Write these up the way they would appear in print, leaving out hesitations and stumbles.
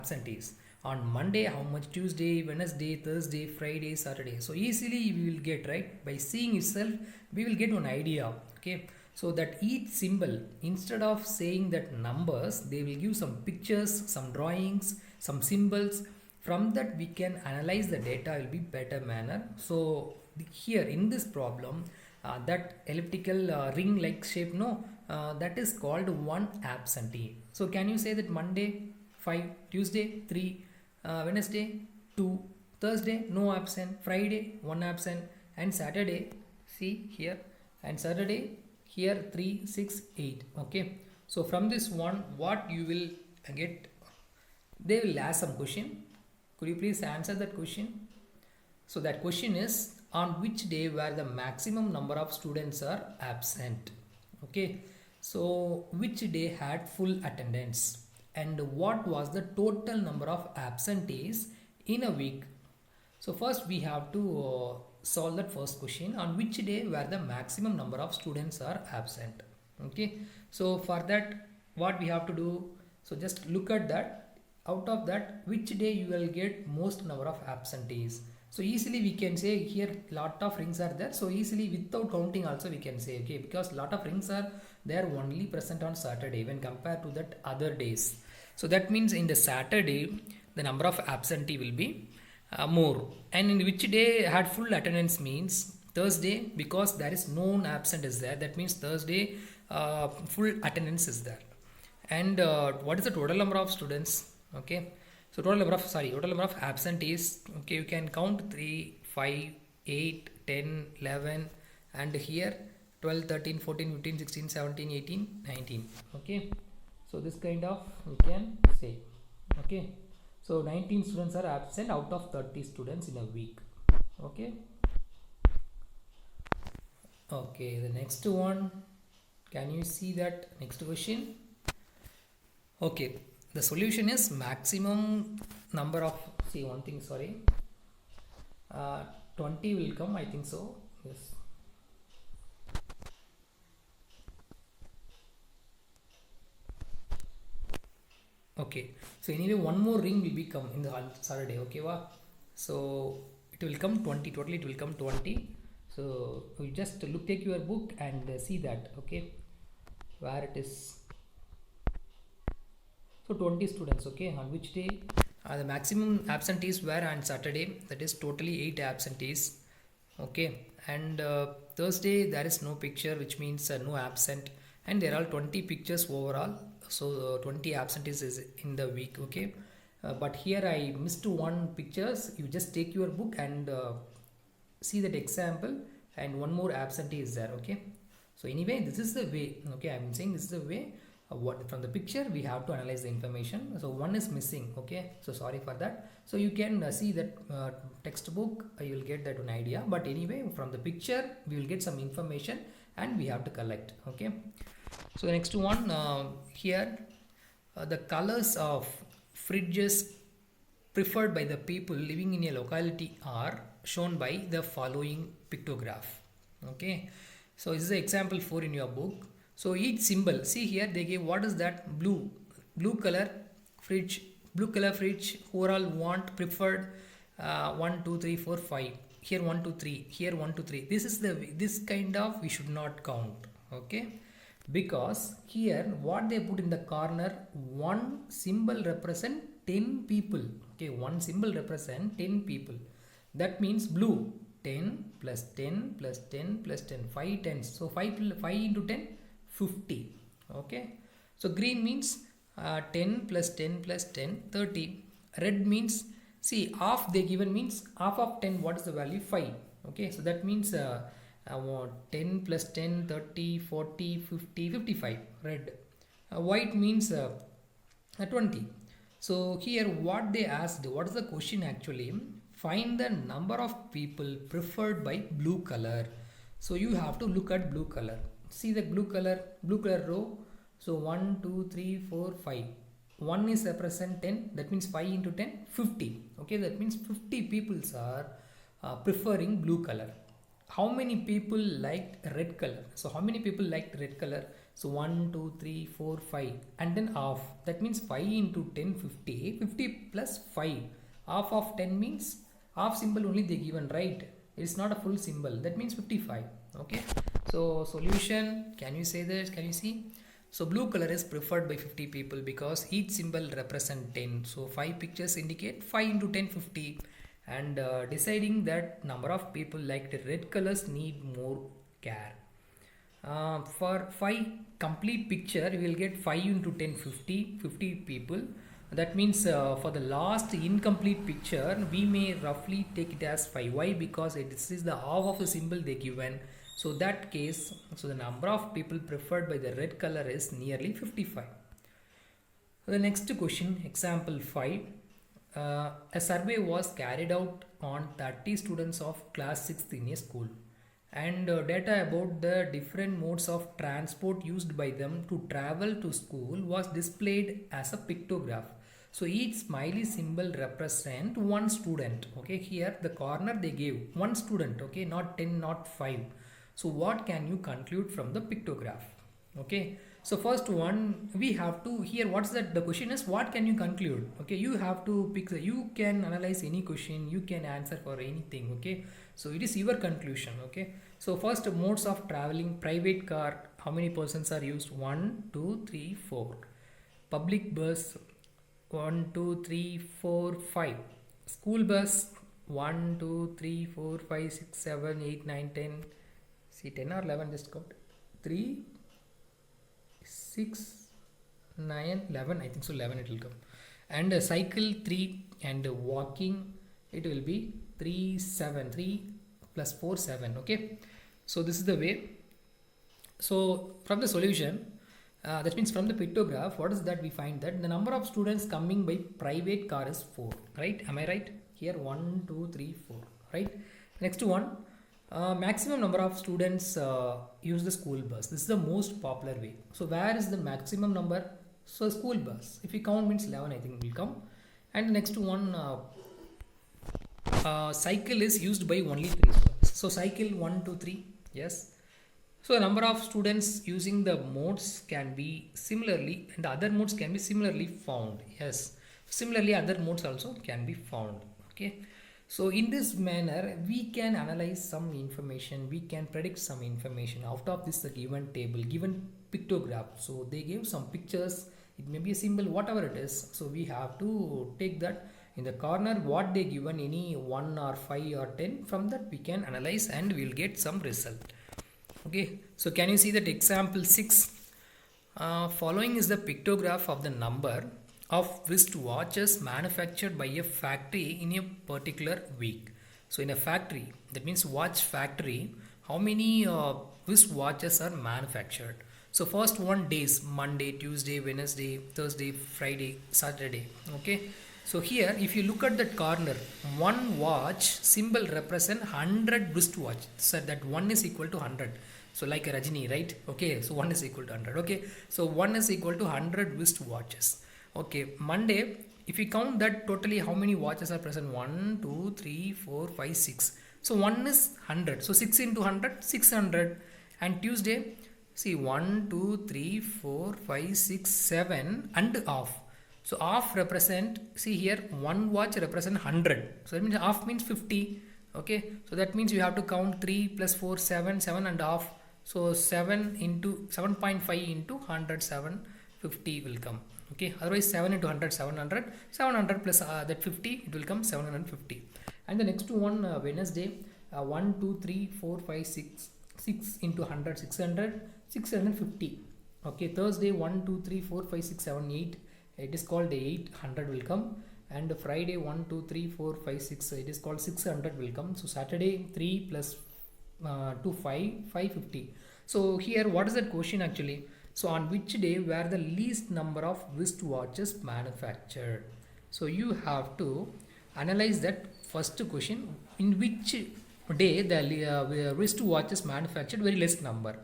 absentees. On Monday, how much Tuesday, Wednesday, Thursday, Friday, Saturday. So easily we will get, right? By seeing itself, we will get one idea. Okay. So that each symbol, instead of saying that numbers, they will give some pictures, some drawings, some symbols. From that we can analyze the data will be better manner. So here in this problem, that elliptical ring like shape, no, that is called one absentee. So can you say that Monday 5, Tuesday 3, Wednesday 2, Thursday no absent, Friday 1 absent, and Saturday, see here, and Saturday here 3, 6, 8. Okay, so from this one what you will get, they will ask some question. Could you please answer that question? So that question is, on which day where the maximum number of students are absent? Okay, so which day had full attendance, and what was the total number of absentees in a week? So first we have to solve that first question, on which day where the maximum number of students are absent. Okay, so for that what we have to do, so just look at that, out of that which day you will get most number of absentees. So easily we can say here lot of rings are there, so easily without counting also we can say, okay, because lot of rings are there only present on Saturday when compared to that other days. So that means in the Saturday the number of absentee will be more. And in which day had full attendance means Thursday, because there is no absent is there, that means Thursday full attendance is there. And what is the total number of students? Okay, so total number of absentees. Okay, you can count 3, 5, 8, 10, 11, and here 12, 13, 14, 15, 16, 17, 18, 19. Okay, so this kind of we can say. Okay, so 19 students are absent out of 30 students in a week. Okay, okay, the next one, can you see that next question? Okay, the solution is maximum number of, see one thing, sorry, 20 will come, I think so, yes. Okay, so anyway one more ring will be come in the Saturday. Okay, wow. So it will come 20, totally it will come 20. So you just look, take your book and see that, okay, where it is. So 20 students. Okay, on which day the maximum absentees were on Saturday, that is totally 8 absentees. Okay, and Thursday there is no picture, which means no absent, and there are 20 pictures overall, so 20 absentees is in the week. Okay, but here I missed one pictures. You just take your book and see that example, and one more absentee is there. Okay, so anyway this is the way. Okay, I'm saying this is the way. What from the picture we have to analyze the information. So one is missing. Okay, so sorry for that. So you can see that textbook, you will get that one idea, but anyway from the picture we will get some information and we have to collect. Okay, so the next one, here the colors of fridges preferred by the people living in a locality are shown by the following pictograph. Okay, so this is the example 4 in your book. So each symbol, see here they gave, what is that? Blue color fridge, overall want, preferred, 1 2 3 4 5, here 1 2 3, here 1 2 3. This is this kind of we should not count. Okay, because here what they put in the corner, one symbol represent 10 people. Okay, one symbol represent 10 people. That means blue 10 plus 10 plus 10 plus 10, 5 tens. So 5 into 10, 50. Okay, so green means 10 plus 10 plus 10, 30. Red means, see, half they given means half of 10, what is the value? 5. Okay, so that means 10 plus 10, 30, 40, 50, 55. Red. White means 20. So here what they asked, what is the question actually? Find the number of people preferred by blue color. So you have to look at blue color. See the blue color row. So 1 2 3 4 5, 1 is represent 10, that means 5 into 10, 50. Okay, that means 50 people are preferring blue color. How many people liked red color? So how many people liked red color? So 1, 2, 3, 4, 5, and then half. That means 5 into 10, 50. 50 plus 5. Half of 10 means half symbol only they given, right? It's not a full symbol. That means 55. Okay. So solution, can you say this? Can you see? So blue color is preferred by 50 people because each symbol represent 10. So 5 pictures indicate 5 into 10, 50. And deciding that number of people like the red colors need more care. For 5 complete picture, we will get 5 into 10, 50, 50 people. That means for the last incomplete picture, we may roughly take it as 5. Why? Because this is the half of the symbol they given. So that case, so the number of people preferred by the red color is nearly 55. The next question, example 5. A survey was carried out on 30 students of class 6th in a school, and data about the different modes of transport used by them to travel to school was displayed as a pictograph. So each smiley symbol represent one student. Okay, here the corner they gave one student. Okay, not 10, not 5. So what can you conclude from the pictograph? Okay, so first one we have to, here what's that, the question is what can you conclude? Okay, you have to pick the, you can analyze any question, you can answer for anything. Okay, so it is your conclusion. Okay, so first modes of traveling, private car, how many persons are used? 1, 2, 3, 4. Public bus, 1, 2, 3, 4, 5. School bus, 1, 2, 3, 4, 5, 6, 7, 8, 9, 10. See, 10 or 11, just count. 3, 6, 9, 11. I think so 11 it will come. And cycle 3, and walking it will be 3, 7. 3 plus 4, 7. Okay, so this is the way. So from the solution, that means from the pictograph, what is that? We find that the number of students coming by private car is 4, right? Am I right? Here 1, 2, 3, 4, right? Next one, maximum number of students use the school bus. This is the most popular way. So where is the maximum number? So school bus, if you count means 11, I think will come. And next one, cycle is used by only 3 students. So cycle 1, 2, 3, yes. So the number of students using the modes can be similarly, and other modes can be similarly found. Yes, similarly other modes also can be found. Okay, so in this manner we can analyze some information, we can predict some information out of this given table, given pictograph. So they gave some pictures, it may be a symbol, whatever it is. So we have to take that in the corner what they given, any 1 or 5 or 10, from that we can analyze and we will get some result. Okay, so can you see that example 6? Following is the pictograph of the number of wristwatches manufactured by a factory in a particular week. So in a factory, that means watch factory, how many wristwatches are manufactured? So first one, days: Monday, Tuesday, Wednesday, Thursday, Friday, Saturday. Okay, so here if you look at that corner, one watch symbol represent 100 wristwatch. So that 1 is equal to 100. So like a Rajini, right? Okay, so 1 is equal to 100. Okay, so 1 is equal to 100 wristwatches. Okay, Monday, if you count that totally, how many watches are present? 1, 2, 3, 4, 5, 6. So 1 is 100. So 6 into 100, 600. And Tuesday, see 1, 2, 3, 4, 5, 6, 7 and off. So off represent, see here, one watch represent 100. So that means off means 50. Okay, so that means you have to count 3 plus 4, 7, 7 and off. So 7 into 7.5 into 100, 750 will come. Okay, otherwise 7 into 100, 700, 700 plus that 50, it will come 750. And the next one, Wednesday, 1, 2, 3, 4, 5, 6, 6 into 100, 600, 650. Okay, Thursday, 1, 2, 3, 4, 5, 6, 7, 8, it is called 800 will come. And Friday, 1, 2, 3, 4, 5, 6, it is called 600 will come. So Saturday, 3 plus 2, 5, 550. So here, what is that question actually? So on which day were the least number of wristwatches manufactured? So you have to analyze that first question, in which day the wristwatches manufactured very less number.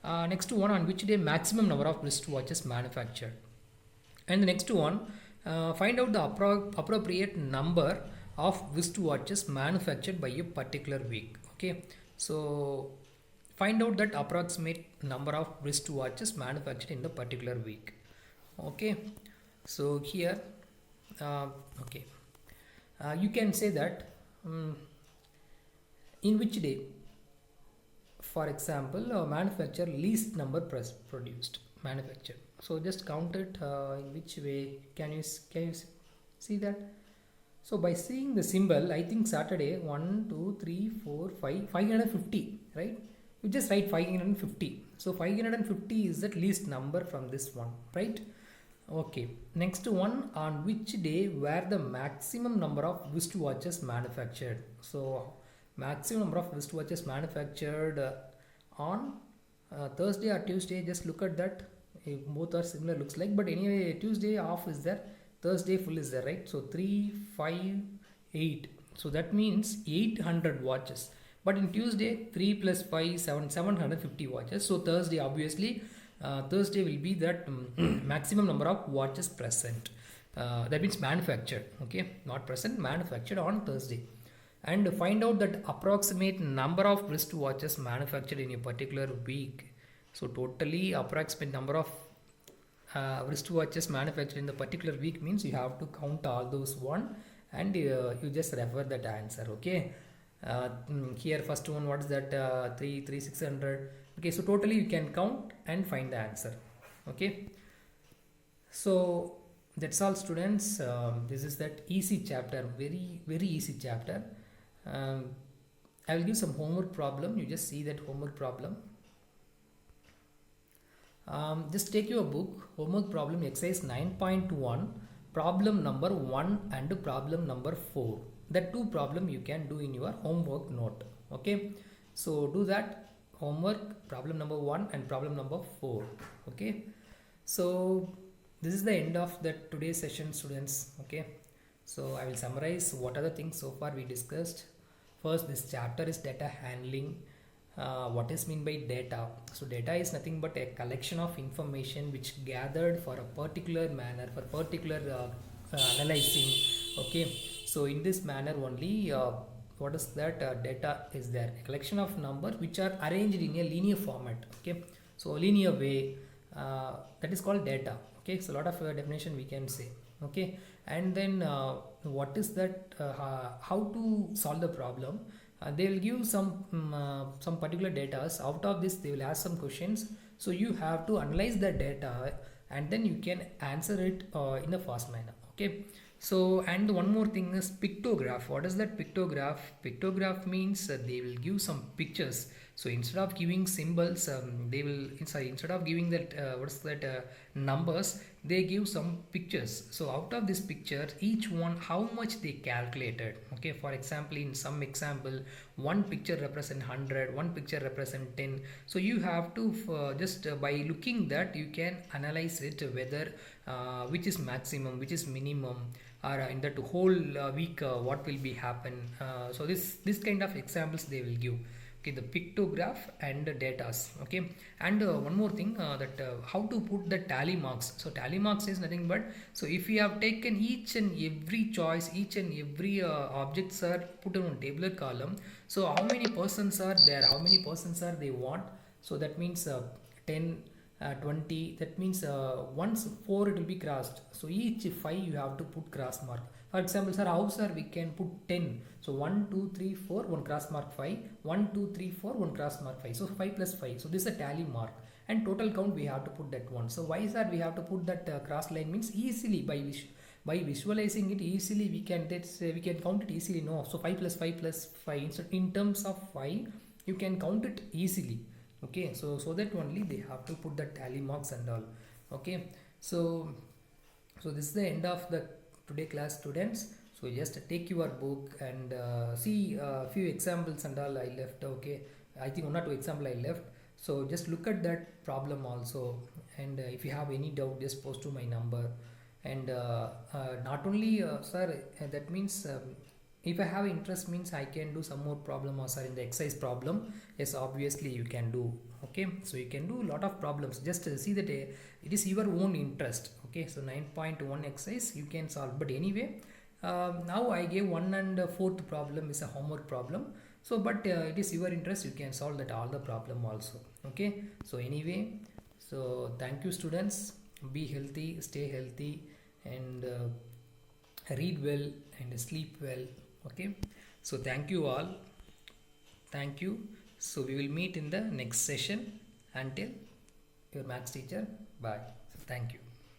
Next one, on which day maximum number of wristwatches manufactured. And the next one, find out the appropriate number of wristwatches manufactured by a particular week. Okay, so find out that approximate number of wristwatches manufactured in the particular week. Okay, so here uh, okay you can say that in which day, for example, manufacture least number produced manufactured. So just count it, in which way can you see that. So by seeing the symbol, I think Saturday 1, 2, 3, 4, 5, 550, right? You just write 550. So 550 is the least number from this one, right? Okay. Next one, on which day were the maximum number of wristwatches manufactured? So maximum number of wristwatches manufactured on Thursday or Tuesday. Just look at that. If both are similar, looks like. But anyway, Tuesday off is there. Thursday full is there, right? So 3, 5, 8. So that means 800 watches. But in Tuesday, 3 plus 5, 7, 750 watches. So Thursday, obviously, Thursday will be that maximum number of watches present. That means manufactured, okay? Not present, manufactured on Thursday. And find out that approximate number of wristwatches manufactured in a particular week. So totally approximate number of wristwatches manufactured in the particular week means you have to count all those one, and you just refer that answer. Okay, here first one, what is that? 3 600. Okay, so totally you can count and find the answer. Okay, so that's all, students. This is that easy chapter, very easy chapter. I will give some homework problem. You just see that homework problem. Just take your book, homework problem exercise 9.1, problem number 1 and problem number 4. That two problem you can do in your homework note. Okay, so do that homework, problem number 1 and problem number 4. Okay, so this is the end of the today's session, students. Okay, so I will summarize what are the things so far we discussed. First, this chapter is data handling. What is mean by data? So data is nothing but a collection of information which gathered for a particular manner, for particular analyzing. Okay, so in this manner only, what is that? Data is there, a collection of numbers which are arranged in a linear format. Okay, so linear way, that is called data. Okay, so a lot of definition we can say. Okay, and then what is that? How to solve the problem? They will give some particular data. Out of this they will ask some questions, so you have to analyze the data and then you can answer it in a fast manner. Okay, so and one more thing is pictograph. What is that pictograph? Pictograph means they will give some pictures. So instead of giving symbols, they will instead of giving that what's that numbers, they give some pictures. So out of this picture, each one how much they calculated. Okay, for example, in some example, one picture represent 100, one picture represent 10. So you have to just by looking that you can analyze it whether which is maximum, which is minimum, or in that whole week what will be happen. So this kind of examples they will give. Okay, the pictograph and the datas. Okay, and one more thing, that how to put the tally marks. So tally marks is nothing but, so if you have taken each and every choice, each and every objects are put on tabular column, so how many persons are there, how many persons are they want. So that means 10, 20, that means once 4 it will be crossed, so each 5 you have to put cross mark. For example, sir, how sir we can put 10? So 1, 2, 3, 4, 1 cross mark 5, 1, 2, 3, 4, 1 cross mark 5. So 5 plus 5. So this is a tally mark. And total count we have to put that one. So why sir we have to put that cross line means easily by visualizing it easily we can count it easily. No, so 5 plus 5 plus 5. So in terms of 5 you can count it easily. Okay, so that only they have to put the tally marks and all. Okay, so this is the end of the today class, students. So just take your book and see a few examples and all I left. Okay, I think 1 or 2 example I left. So just look at that problem also, and if you have any doubt just post to my number. And not only sir, that means if I have interest means I can do some more problem also in the exercise problem. Yes, obviously you can do. Okay, so you can do a lot of problems. Just see that it is your own interest. Okay, so 9.1 exercise you can solve. But anyway, now I gave 1 and 4th problem is a homework problem. So but it is your interest, you can solve that all the problem also. Okay, so anyway, so thank you students, be healthy, stay healthy, and read well and sleep well. Okay, so thank you all, thank you. So we will meet in the next session. Until your maths teacher, bye. Thank you.